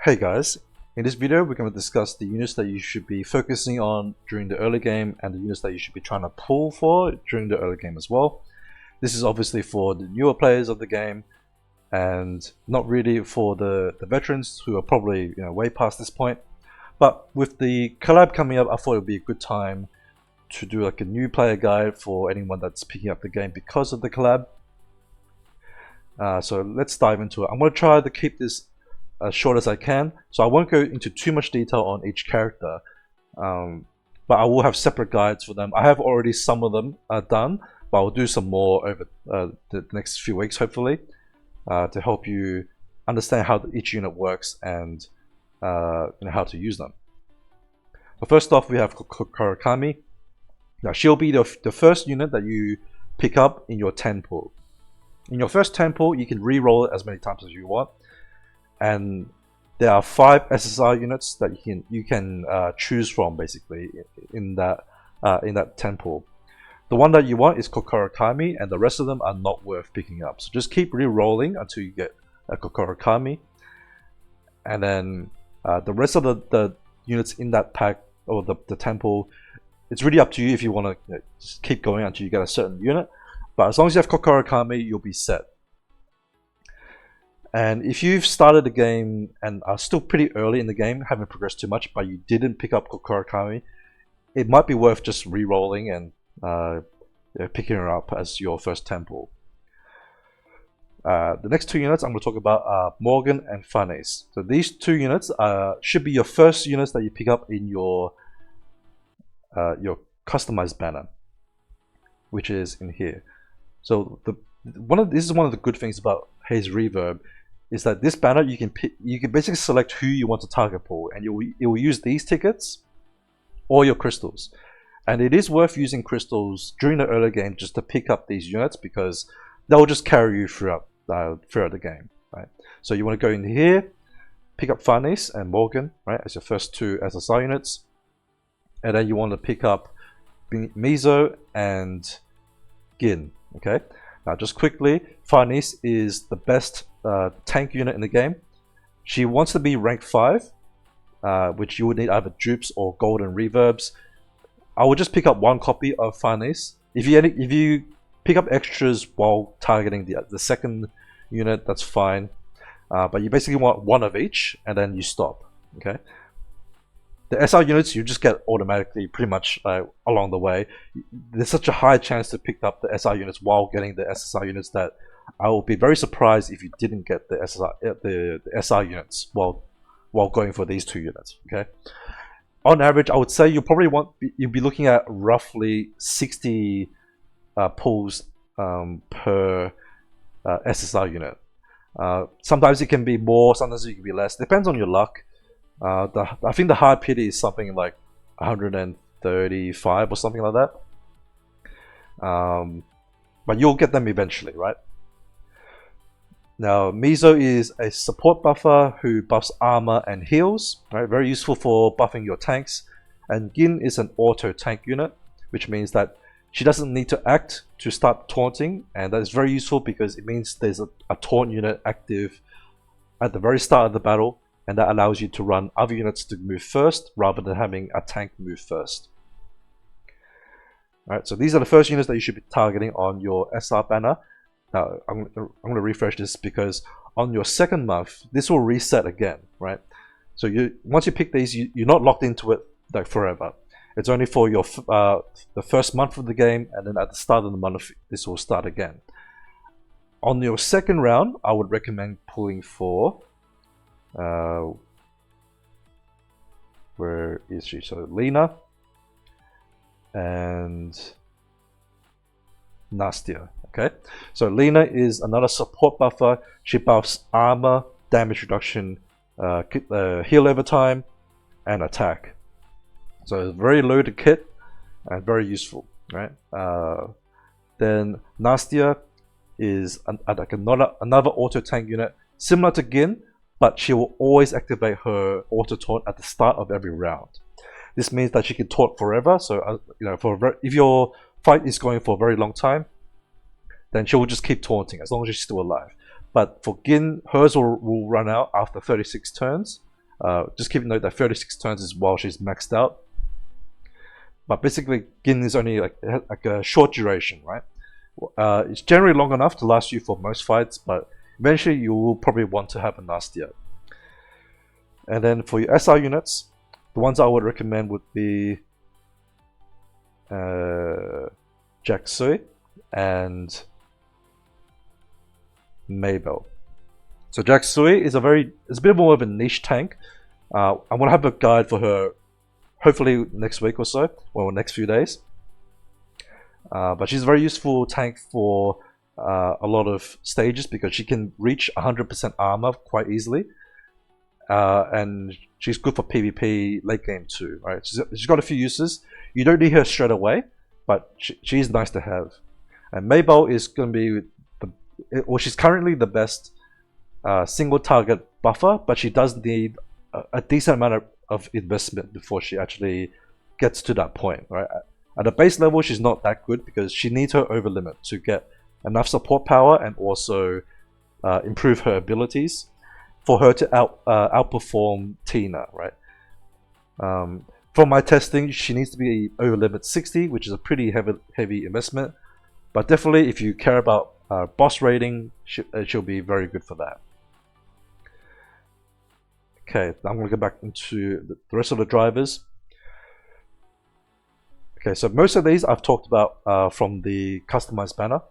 Hey guys, in this video we're going to discuss the units that you should be focusing on during the early game and the units that you should be trying to pull for during the early game as well. This is obviously for the newer players of the game and not really for the veterans who are probably way past this point. But with the collab coming up, I thought it would be a good time to do like a new player guide for anyone that's picking up the game because of the collab. So let's dive into it. I'm going to try to keep this as short as I can, so I won't go into too much detail on each character, but I will have separate guides for them. I have already some of them done, but I'll do some more over the next few weeks hopefully, to help you understand how each unit works and how to use them. But first off, we have Kokorokami. Now she'll be the first unit that you pick up in your 10 pool. In your first 10 pool, you can re-roll it as many times as you want, and there are 5 SSR units that you can choose from basically in that 10 pool. The one that you want is Kokorokami, and the rest of them are not worth picking up. So just keep re-rolling until you get a Kokorokami, and then the rest of the units in that pack or the 10 pool, it's really up to you if you want to just keep going until you get a certain unit. But as long as you have Kokorokami, you'll be set. And if you've started the game and are still pretty early in the game, haven't progressed too much, but you didn't pick up Kokorokami, it might be worth just re-rolling and picking her up as your first 10 pool. The next 2 units I'm going to talk about are Morgan and Farnese. So these 2 units should be your first units that you pick up in your customized banner, which is in here. So this is one of the good things about Haze Reverb, is that this banner you can basically select who you want to target pull, and it will use these tickets or your crystals. And it is worth using crystals during the early game just to pick up these units, because they'll just carry you throughout the game, right? So you want to go in here, pick up Farnese and Morgan, right, as your first 2 SSR units, and then you want to pick up Mizo and Gin. Okay. Now, just quickly, Farnese is the best tank unit in the game. She wants to be rank 5, which you would need either dupes or golden reverbs. I would just pick up 1 copy of Farnese. If you pick up extras while targeting the second unit, that's fine. But you basically want 1 of each, and then you stop. Okay. The SR units you just get automatically pretty much along the way. There's such a high chance to pick up the SR units while getting the SSR units that I will be very surprised if you didn't get the SR units while going for these 2 units. Okay. On average, I would say you'll be looking at roughly 60 pulls per SSR unit. Sometimes it can be more, sometimes it can be less. Depends on your luck. I think the hard pity is something like 135 or something like that. But you'll get them eventually, right? Now, Mizo is a support buffer who buffs armor and heals, right? Very useful for buffing your tanks. And Gin is an auto tank unit, which means that she doesn't need to act to start taunting, and that is very useful because it means there's a taunt unit active at the very start of the battle, and that allows you to run other units to move first rather than having a tank move first. Alright, so these are the first units that you should be targeting on your SR banner. Now, I'm going to refresh this because on your second month, this will reset again, right? So once you pick these, you're not locked into it like forever. It's only for your the first month of the game, and then at the start of the month, this will start again. On your second round, I would recommend pulling for where is she? So Lina and Nastya. Okay, so Lina is another support buffer. She buffs armor, damage reduction, heal over time, and attack. So it's a very loaded kit and very useful, right? Then Nastya is another auto tank unit similar to Gin, but she will always activate her auto taunt at the start of every round. This means that she can taunt forever. So if your fight is going for a very long time, then she will just keep taunting as long as she's still alive. But for Gin, hers will run out after 36 turns, Just keep note that 36 turns is while she's maxed out. But basically, Gin is only like a short duration, right? It's generally long enough to last you for most fights, but eventually you will probably want to have a Nastya. And then for your SR units, the ones I would recommend would be Jacksui and Maybelle. So Jacksui is it's a bit more of a niche tank. I'm gonna have a guide for her hopefully next week or so, or next few days. But she's a very useful tank for a lot of stages because she can reach 100% armor quite easily. And she's good for PvP late game too, right? She's got a few uses. You don't need her straight away, but she's nice to have. And Maybelle is going to be she's currently the best single target buffer, but she does need a decent amount of investment before she actually gets to that point, right? At the base level, she's not that good because she needs her overlimit to get enough support power and also improve her abilities for her to outperform Tina, right? From my testing, she needs to be overlimit 60, which is a pretty heavy investment. But definitely, if you care about boss rating, she'll be very good for that. Okay, I'm going to go back into the rest of the drivers. Okay, so most of these I've talked about from the customized banner.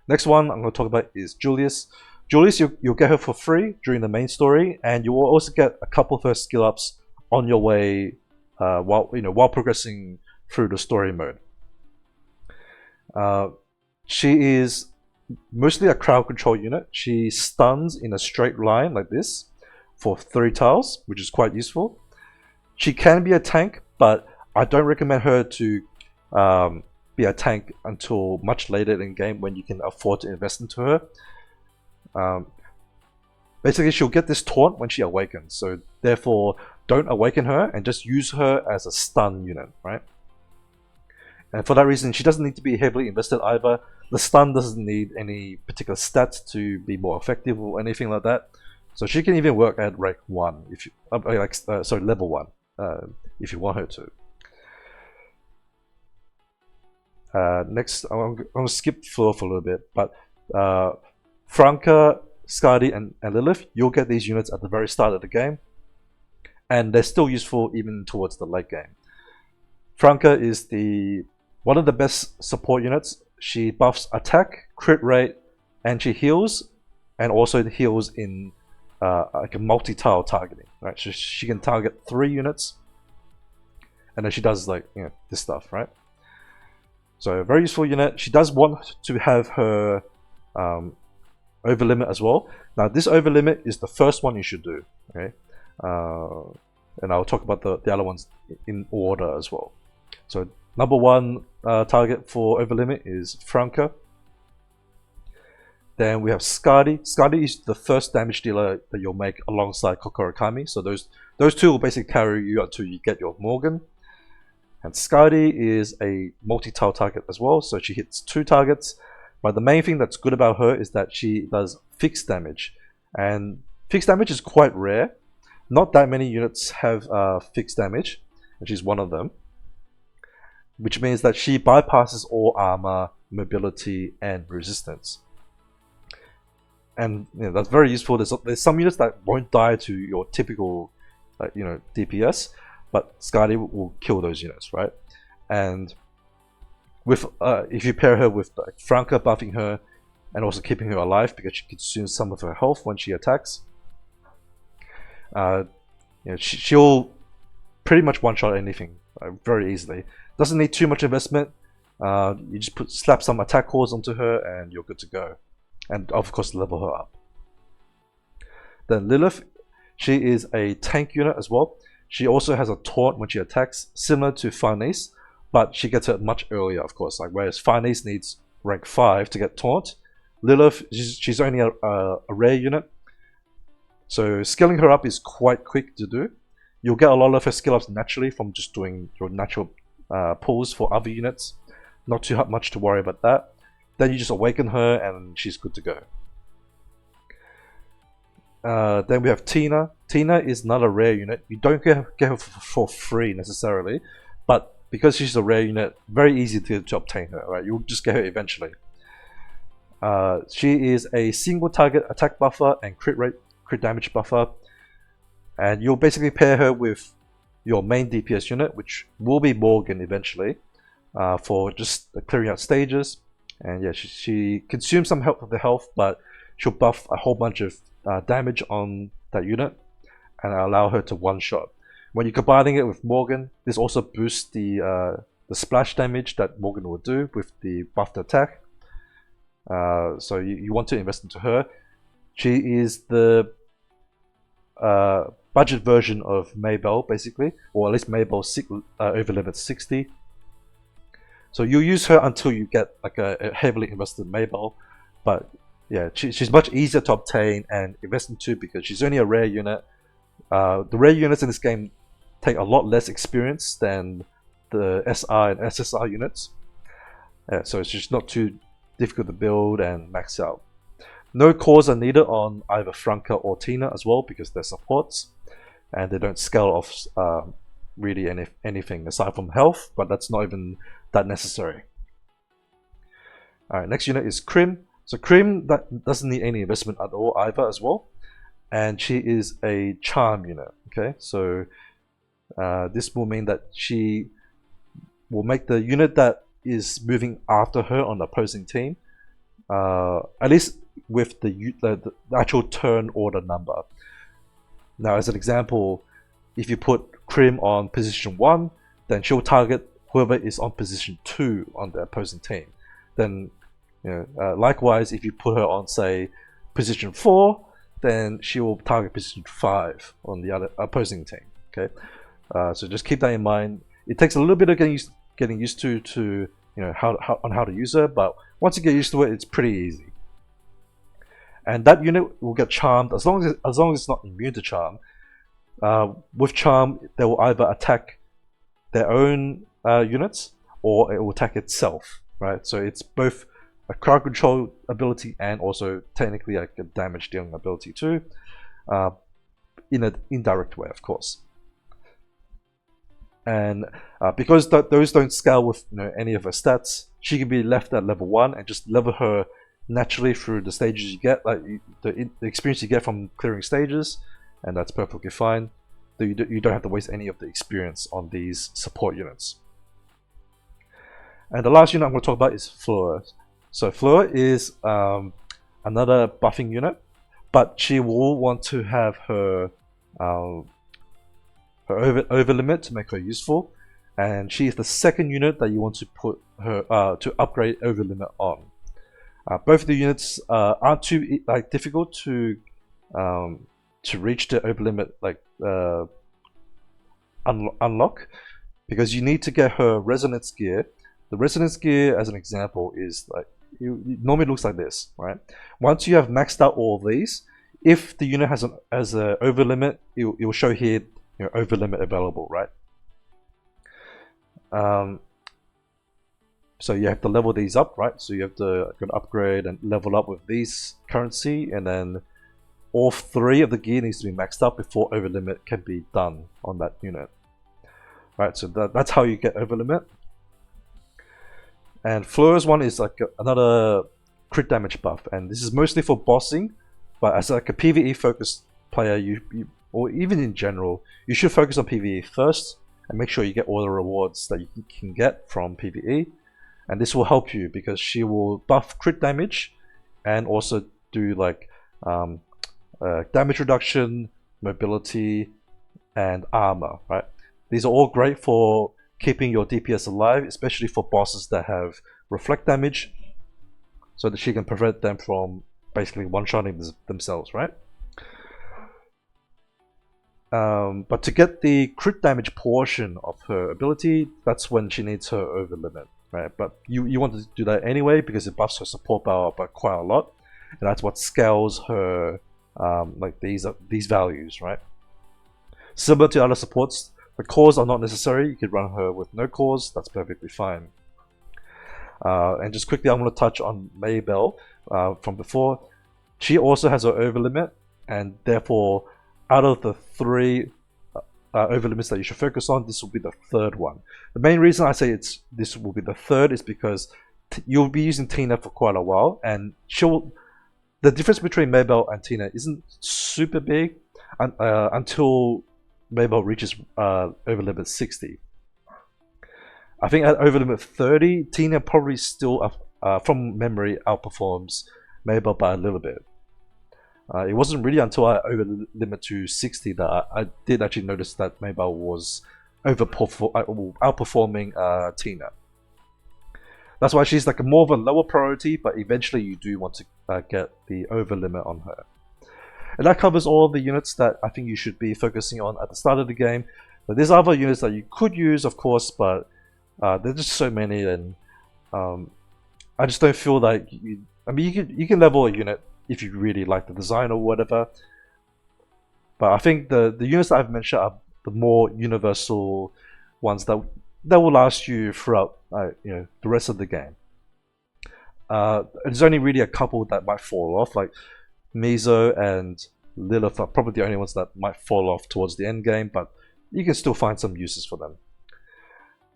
Next one I'm going to talk about is Julius. Julius, you'll get her for free during the main story, and you will also get a couple of her skill ups on your way while progressing through the story mode. She is mostly a crowd control unit. She stuns in a straight line like this for 3 tiles, which is quite useful. She can be a tank, but I don't recommend her to be a tank until much later in game when you can afford to invest into her. Basically, she'll get this taunt when she awakens, so therefore don't awaken her and just use her as a stun unit, right? And for that reason, she doesn't need to be heavily invested either. The stun doesn't need any particular stats to be more effective or anything like that. So she can even work at rank 1 if you level 1 if you want her to. Next, I'm going to skip Fleur for a little bit, but Franca, Skadi, and Lilith, you'll get these units at the very start of the game, and they're still useful even towards the late game. Franca is one of the best support units. She buffs attack, crit rate, and she heals, and also heals in like a multi-tile targeting, right? So she can target 3 units, and then she does this stuff, right? So a very useful unit. She does want to have her overlimit as well. Now this overlimit is the first one you should do, okay? And I'll talk about the other ones in order as well. So number 1 target for overlimit is Franca. Then we have Skadi. Skadi is the first damage dealer that you'll make alongside Kokorokami. So those two will basically carry you until you get your Morgan. And Skadi is a multi-tile target as well, so she hits 2 targets. But the main thing that's good about her is that she does fixed damage. And fixed damage is quite rare. Not that many units have fixed damage, and she's one of them. Which means that she bypasses all armor, mobility, and resistance. And that's very useful. There's some units that won't die to your typical DPS, but Skadi will kill those units, right? And with if you pair her with Franca buffing her and also keeping her alive because she consumes some of her health when she attacks, she'll pretty much one-shot anything very easily. Doesn't need too much investment. You just slap some attack cores onto her and you're good to go. And of course level her up. Then Lilith, she is a tank unit as well. She also has a taunt when she attacks, similar to Farnese, but she gets it much earlier, of course. Whereas Farnese needs rank 5 to get taunt, Lilith, she's only a rare unit. So scaling her up is quite quick to do. You'll get a lot of her skill ups naturally from just doing your natural pulls for other units. Not too much to worry about that. Then you just awaken her and she's good to go. Then we have Tina. Tina is not a rare unit. You don't get her for free necessarily, but because she's a rare unit, very easy to obtain her. Right, you'll just get her eventually. She is a single target attack buffer and crit damage buffer, and you'll basically pair her with your main DPS unit, which will be Morgan eventually, for just clearing out stages. And yeah, she consumes some help of the health, but she'll buff a whole bunch of damage on that unit and allow her to one-shot. When you're combining it with Morgan, this also boosts the splash damage that Morgan will do with the buffed attack. So you want to invest into her. She is the budget version of Maybelle, basically, or at least Maybelle overlimit 60. So you use her until you get like a heavily invested Maybelle, but yeah, she's much easier to obtain and invest into because she's only a rare unit. The rare units in this game take a lot less experience than the SR and SSR units, so it's just not too difficult to build and max out. No cores are needed on either Franca or Tina as well because they're supports, and they don't scale off really anything aside from health, but that's not even that necessary. Alright, next unit is Krim. So Krim that doesn't need any investment at all either as well, and she is a charm unit. Okay, so this will mean that she will make the unit that is moving after her on the opposing team, at least with the actual turn order number. Now, as an example, if you put Krim on position 1, then she'll target whoever is on position 2 on the opposing team. Then, likewise, if you put her on, say, position 4, then she will target position 5 on the other opposing team. Okay, so just keep that in mind. It takes a little bit of getting used to how to use her, but once you get used to it, it's pretty easy. And that unit will get charmed as long as it's not immune to charm. With charm, they will either attack their own units or it will attack itself. Right, so it's both a crowd control ability and also technically like a damage dealing ability too, in an indirect way, of course. And because those don't scale with any of her stats, she can be left at level 1 and just level her naturally through the stages you get, like the experience you get from clearing stages, and that's perfectly fine. You don't have to waste any of the experience on these support units. And the last unit I'm going to talk about is Fleur. So Fleur is another buffing unit, but she will want to have her overlimit to make her useful, and she is the second unit that you want to put her to upgrade overlimit on. Both of the units aren't too difficult to reach the overlimit unlock, because you need to get her resonance gear. The resonance gear, as an example, is it normally looks like this, right? Once you have maxed out all of these, if the unit has an overlimit, it will show here overlimit available, right? So you have to level these up, right? So you have to upgrade and level up with these currency, and then all 3 of the gear needs to be maxed up before overlimit can be done on that unit. Right, so that's how you get overlimit. And Fleur's one is like another crit damage buff, and this is mostly for bossing, but as like a PvE focused player, or even in general, you should focus on PvE first and make sure you get all the rewards that you can get from PvE. And this will help you because she will buff crit damage and also do like damage reduction, mobility, and armor, right? These are all great for keeping your DPS alive, especially for bosses that have reflect damage, so that she can prevent them from basically one-shotting themselves, right? But to get the crit damage portion of her ability, that's when she needs her overlimit, right? But you want to do that anyway because it buffs her support power by quite a lot, and that's what scales her like these values, right? Similar to other supports, the cores are not necessary. You could run her with no cores, that's perfectly fine. And just quickly, I'm going to touch on Maybelle from before. She also has her overlimit, and therefore, out of the 3 overlimits that you should focus on, this will be the 3rd one. The main reason I say this will be the 3rd is because you'll be using Tina for quite a while, and the difference between Maybelle and Tina isn't super big until Maybelle reaches overlimit 60. I think at overlimit 30, Tina probably still, from memory, outperforms Maybelle by a little bit. It wasn't really until I overlimit to 60 that I did actually notice that Maybelle was outperforming Tina. That's why she's like more of a lower priority, but eventually you do want to get the overlimit on her. And that covers all the units that I think you should be focusing on at the start of the game. But there's other units that you could use, of course, but there's just so many, and I just don't feel like I mean, you can level a unit if you really like the design or whatever. But I think the units that I've mentioned are the more universal ones that will last you throughout the rest of the game. There's only really a couple that might fall off, like Mizo and Lilith are probably the only ones that might fall off towards the end game, but you can still find some uses for them.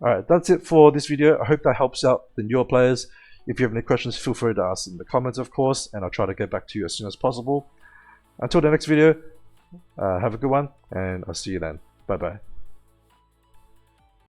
Alright, that's it for this video. I hope that helps out the newer players. If you have any questions, feel free to ask in the comments, of course, and I'll try to get back to you as soon as possible. Until the next video, have a good one, and I'll see you then. Bye bye.